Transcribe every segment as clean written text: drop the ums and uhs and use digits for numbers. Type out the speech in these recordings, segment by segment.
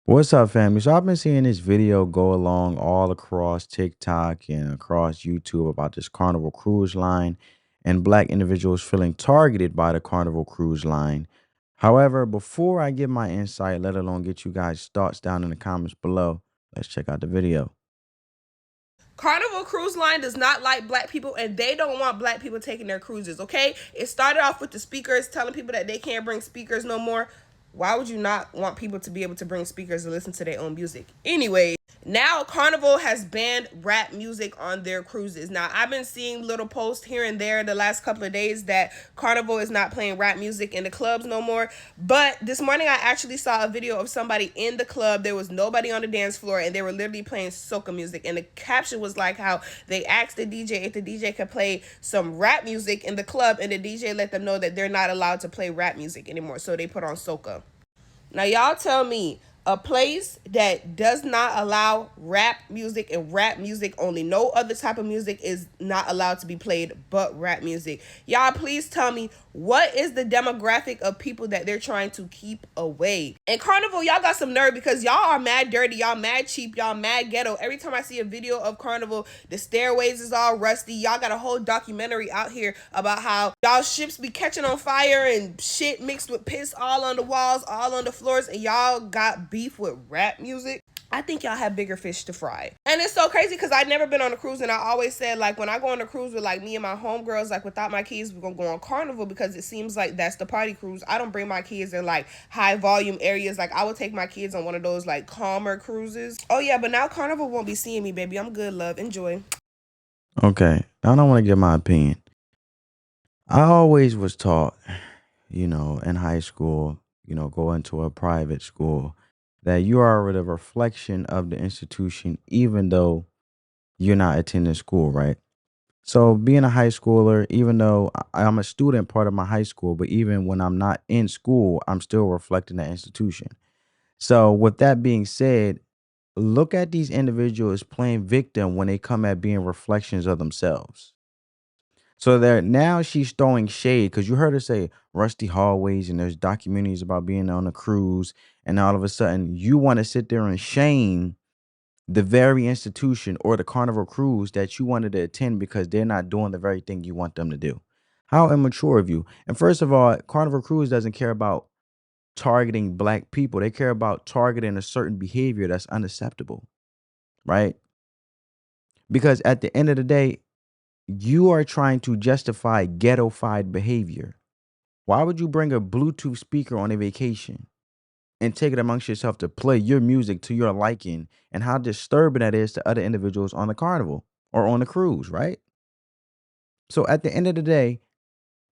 What's up, family? So I've been seeing this video go along all across TikTok and across YouTube about this Carnival Cruise line and black individuals feeling targeted by the Carnival Cruise line. However, before I give my insight, let alone get you guys' thoughts down in the comments below, let's check out the video. Carnival Cruise Line does not like black people and they don't want black people taking their cruises, okay? It started off with the speakers telling people that they can't bring speakers no more. Why would you not want people to be able to bring speakers and listen to their own music? Anyway, now Carnival has banned rap music on their cruises. Now, I've been seeing little posts here and there the last couple of days that Carnival is not playing rap music in the clubs no more. But this morning I actually saw a video of somebody in the club. There was nobody on the dance floor and they were literally playing soca music. And the caption was like how they asked the DJ if the DJ could play some rap music in the club, and the DJ let them know that they're not allowed to play rap music anymore. So they put on soca. Now, y'all tell me, a place that does not allow rap music and rap music only, no other type of music is not allowed to be played but rap music. Y'all, please tell me, what is the demographic of people that they're trying to keep away? And Carnival, y'all got some nerve because y'all are mad dirty, y'all mad cheap, y'all mad ghetto. Every time I see a video of Carnival, the stairways is all rusty. Y'all got a whole documentary out here about how y'all ships be catching on fire and shit mixed with piss all on the walls, all on the floors, and y'all got beef with rap music. I think y'all have bigger fish to fry. And it's so crazy because I've never been on a cruise, and I always said, like, when I go on a cruise with like me and my homegirls, like without my kids, we're gonna go on Carnival because it seems like that's the party cruise. I don't bring my kids in like high volume areas. Like, I would take my kids on one of those like calmer cruises. Oh yeah, but now Carnival won't be seeing me, baby. I'm good, love. Enjoy. Okay, I don't want to give my opinion. I always was taught, in high school, going to a private school, that you are the reflection of the institution, even though you're not attending school, right? So being a high schooler, even though I'm a student part of my high school, but even when I'm not in school, I'm still reflecting that institution. So with that being said, look at these individuals playing victim when they come at being reflections of themselves. So there now she's throwing shade because you heard her say rusty hallways and there's documentaries about being on a cruise, and all of a sudden you want to sit there and shame the very institution or the Carnival Cruise that you wanted to attend because they're not doing the very thing you want them to do. How immature of you. And first of all, Carnival Cruise doesn't care about targeting black people. They care about targeting a certain behavior that's unacceptable, right? Because at the end of the day, you are trying to justify ghettofied behavior. Why would you bring a Bluetooth speaker on a vacation and take it amongst yourself to play your music to your liking, and how disturbing that is to other individuals on the carnival or on the cruise, right? So at the end of the day,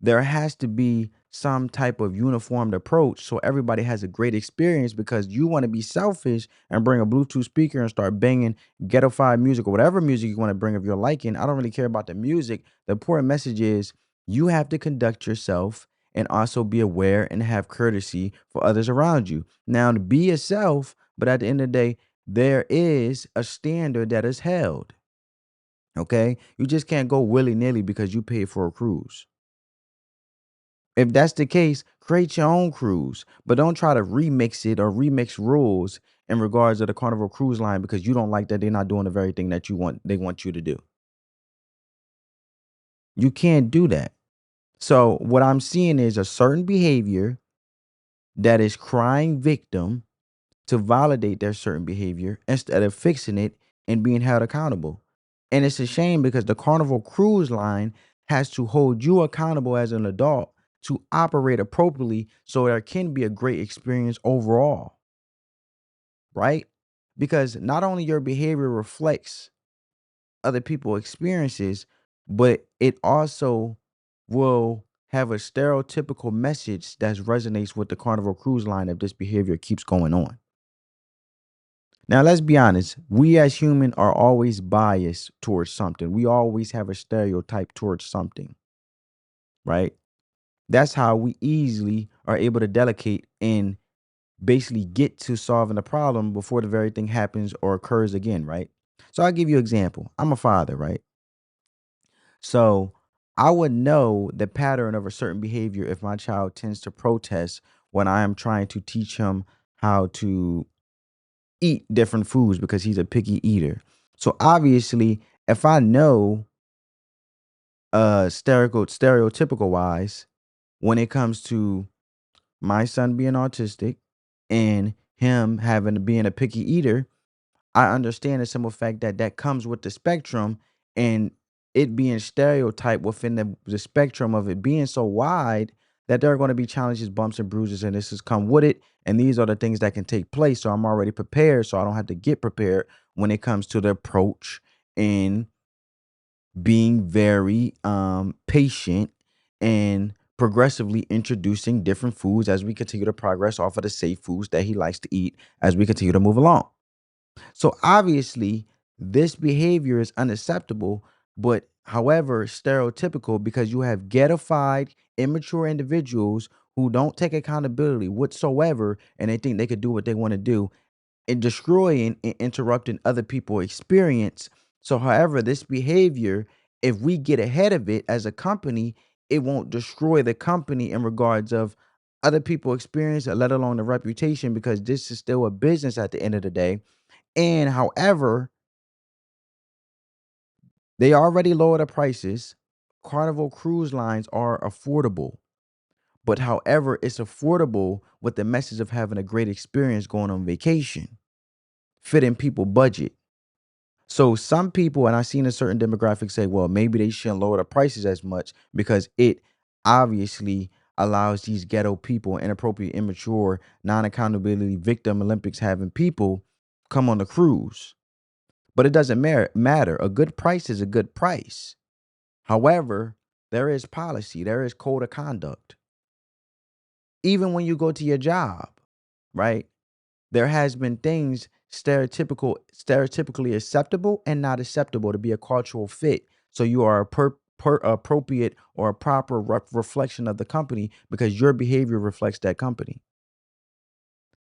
there has to be some type of uniformed approach so everybody has a great experience, because you want to be selfish and bring a Bluetooth speaker and start banging ghettofied music or whatever music you want to bring of your liking. I don't really care about the music. The important message is you have to conduct yourself and also be aware and have courtesy for others around you. Now, to be yourself, but at the end of the day, there is a standard that is held. Okay. You just can't go willy nilly because you paid for a cruise. If that's the case, create your own cruise, but don't try to remix it or remix rules in regards to the Carnival Cruise Line because you don't like that they're not doing the very thing that they want you to do. You can't do that. So what I'm seeing is a certain behavior that is crying victim to validate their certain behavior instead of fixing it and being held accountable. And it's a shame because the Carnival Cruise Line has to hold you accountable as an adult to operate appropriately so there can be a great experience overall, right? Because not only your behavior reflects other people's experiences, but it also will have a stereotypical message that resonates with the Carnival Cruise Line if this behavior keeps going on. Now, let's be honest. We as human are always biased towards something. We always have a stereotype towards something, right? That's how we easily are able to delegate and basically get to solving the problem before the very thing happens or occurs again, right? So I'll give you an example. I'm a father, right? So I would know the pattern of a certain behavior if my child tends to protest when I am trying to teach him how to eat different foods because he's a picky eater. So obviously, if I know stereotypical wise, when it comes to my son being autistic and him having being a picky eater, I understand the simple fact that that comes with the spectrum and it being stereotyped within the spectrum of it being so wide that there are going to be challenges, bumps, and bruises, and this has come with it. And these are the things that can take place. So I'm already prepared, so I don't have to get prepared when it comes to the approach and being very patient and progressively introducing different foods as we continue to progress off of the safe foods that he likes to eat as we continue to move along. So obviously, this behavior is unacceptable, but however, stereotypical because you have ghettofied, immature individuals who don't take accountability whatsoever and they think they could do what they want to do and destroying and interrupting other people's experience. So, however, this behavior, if we get ahead of it as a company, it won't destroy the company in regards of other people experience, let alone the reputation, because this is still a business at the end of the day. And however, they already lowered the prices. Carnival Cruise Lines are affordable. But however, it's affordable with the message of having a great experience going on vacation, fitting people budget. So some people, and I've seen a certain demographic say, well, maybe they shouldn't lower the prices as much because it obviously allows these ghetto people, inappropriate, immature, non-accountability, victim Olympics having people come on the cruise. But it doesn't matter. A good price is a good price. However, there is policy, there is code of conduct. Even when you go to your job, right? There has been things stereotypically acceptable and not acceptable to be a cultural fit. So you are a appropriate or a proper reflection of the company because your behavior reflects that company.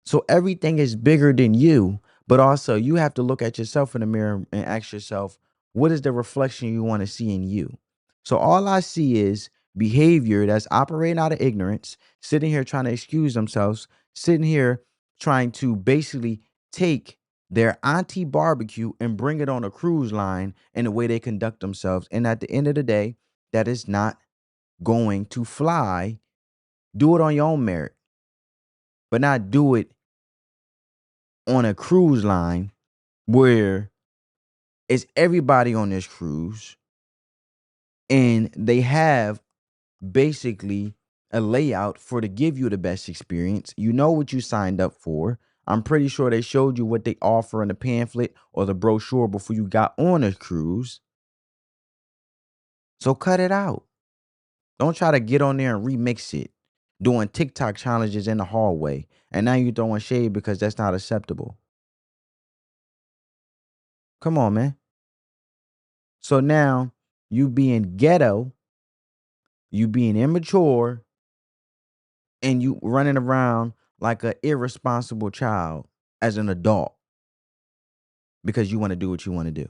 So everything is bigger than you, but also you have to look at yourself in the mirror and ask yourself, what is the reflection you want to see in you? So all I see is behavior that's operating out of ignorance, sitting here trying to excuse themselves, sitting here trying to basically take their auntie barbecue and bring it on a cruise line in the way they conduct themselves. And at the end of the day, that is not going to fly. Do it on your own merit, but not do it on a cruise line where it's everybody on this cruise and they have basically a layout for to give you the best experience. You know what you signed up for. I'm pretty sure they showed you what they offer in the pamphlet or the brochure before you got on a cruise. So cut it out. Don't try to get on there and remix it, doing TikTok challenges in the hallway. And now you're throwing shade because that's not acceptable. Come on, man. So now you being ghetto, you being immature, and you running around like an irresponsible child as an adult because you want to do what you want to do.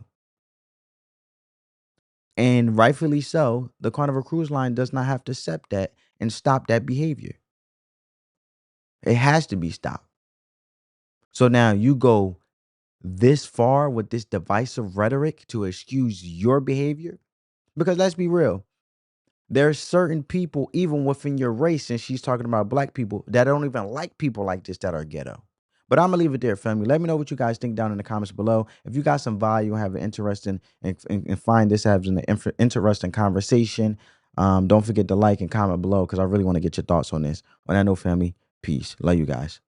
And rightfully so, the Carnival Cruise Line does not have to accept that and stop that behavior. It has to be stopped. So now you go this far with this divisive rhetoric to excuse your behavior? Because let's be real, there's certain people, even within your race, and she's talking about black people, that don't even like people like this that are ghetto. But I'm gonna leave it there, family. Let me know what you guys think down in the comments below. If you got some value and have an interesting and find this as an interesting conversation, don't forget to like and comment below because I really want to get your thoughts on this. On that note, family, peace. Love you guys.